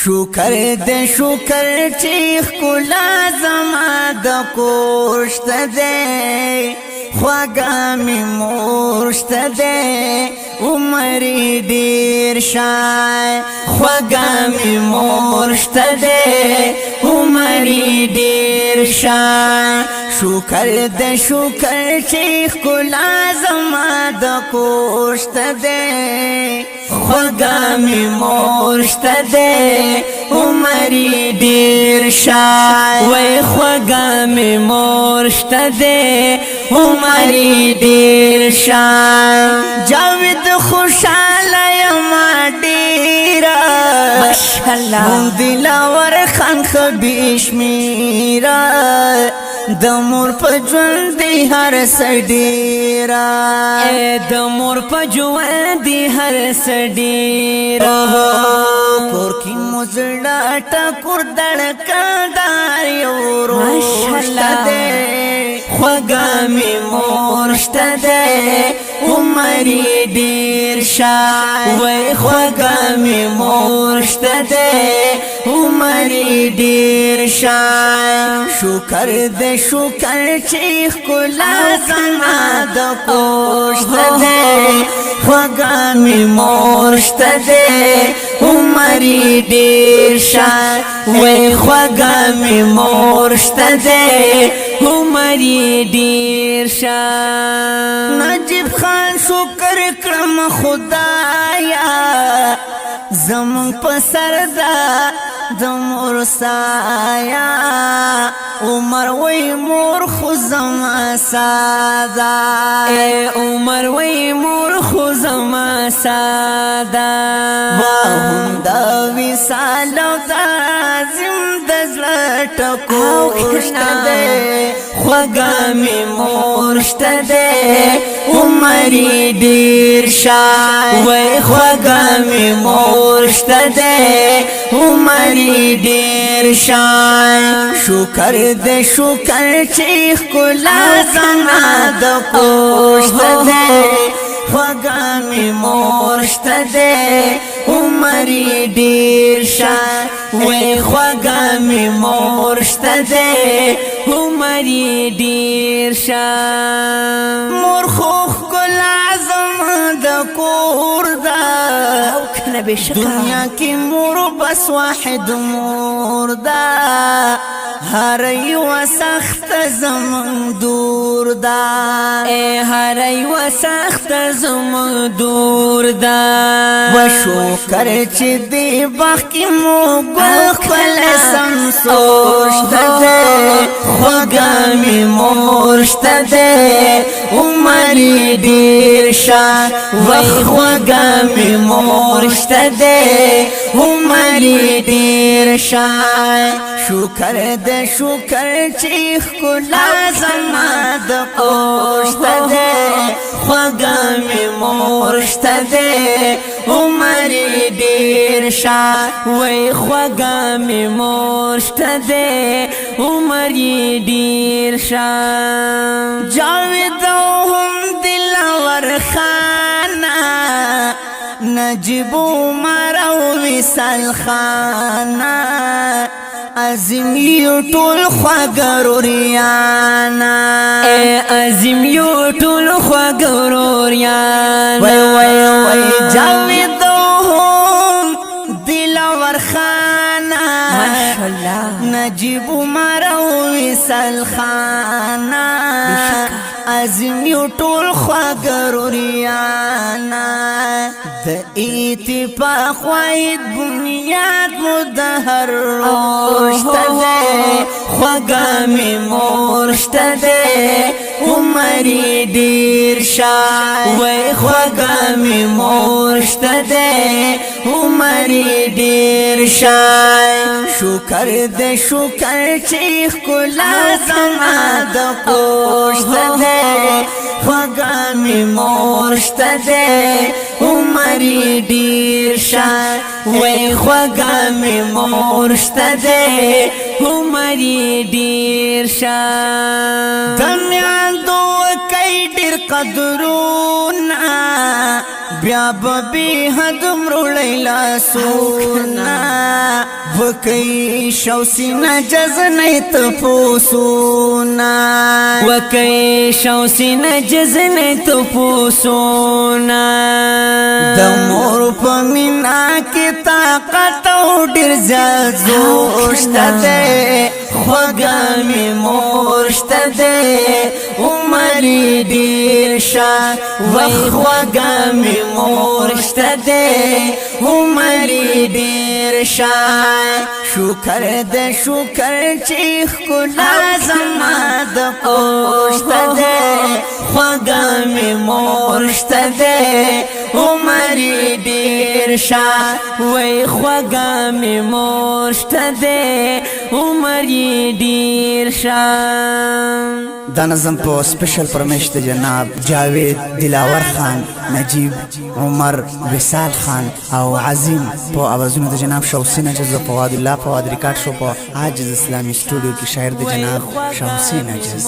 شکر دے شکر چیخ کلا زما د کوشت دے خواگا می مورشت دے عمری دیر شای خواگا می مورشت دے عمری دیر شای شکر دے شکر چیخ کلا زما د کوشت دے خواگا می مورشت دے عمری دیر شای وی خواگا می مورشت دے عمری دیر شای جاوید خوشحال یما دیرا ماشاءاللہ دلاور خان خبیش میرا دمور پجوان دی هر سڈیرا دمور پجوان دی هر سڈیرا کور کی مزڑا ٹکور دڑکدار یو روشت دے خواگا می مورشت دے عمری دیر شای وی خواگا می مورشت دے عمری دیر شای شکر دے شکر چیخ کلا زما د کوشت دے خواگا می مورشت دے عمری دیر شای وی خواگا می مورشت دے عمری دیر شای نجیب خان شکر کرم خدایا زمان پسر دا دمور سایا عمر وی مور خوزم سادا عمر وی مور خوزم سادا واهم دا ویسال دا زم دزلت کوشت دے خواگا می مورشت دے عمری دیر شای وی خواگا می مورشت دے عمری دیر شای شکر دے شکر چیخ کلا زما د کوشت دے خواگا می مورشت دے عمری دیر شای وی خواگا می مورشت دے عمری دیر شای مور خوخ کلا زما د کور دا دنیا کی مور بس واحد مور دا ہر یو سخت زمن دور دا ہر یو سخت زمن دور دا و شکر چی دی باخ کی مو گل خپل سم سوشت دے خواگا می مورشت دے عمری دیر شای وی خواگا می مورشت دے عمری دیر شای شکر دے شکر چیخ کلا زما د کوشت دے خواگا می مورشت دے عمری دیر شای وی خواگا می مورشت دے عمری دیر شای جاوید هم دلاور خانا نجیب عمر وصال خانا عظیم یو ټول خواګروریانا عظیم یو ټول خواګروریانا وای وای وای جاوید هم دلاور خانا ماشاءاللہ نجیب عمر وصال خانا عظیم یو ټول خواګروریانا د اتفاق واحد بنیاد مدهر روشت دے خواگا می مورشت دے عمری دیر شای وی خواگا می مورشت دے عمری دیر شای شکر دے شکر چیخ کلا زما د کوشت دے خواگا می مورشت دے عمری دیر شای وی خواگا می مورشت دے عمری دیر شای دنیا دو کئی ډیر قدرونا بیا ببی حد مروڑی لاسونا وکی شوسینا جزنی تپوسونا وکی شوسینا جزنی تپوسونا دمور پمینا کی طاقت او ډیر زیات زوشته ده خوږه می مورشته ده عمر ډیر شه وای خوږه می مورشته ده عمر ډیر شه شکر د شکر چې ښکلا زما د پوشته ده خوږه می مورشته ده عمر ډیر شه وای خوږه می مورشته ده عمر ډیر شه. دا نظم په سپیشل پرمیش د جناب جاوید دلاور خان، نجیب عمر، وصال خان او عظیم په اوازونو د جناب شوسی نجز فواد الله فواد ریکارډ شو په عاجز اسلامي سټوډیو کې شاعر د جناب شوسی نجز.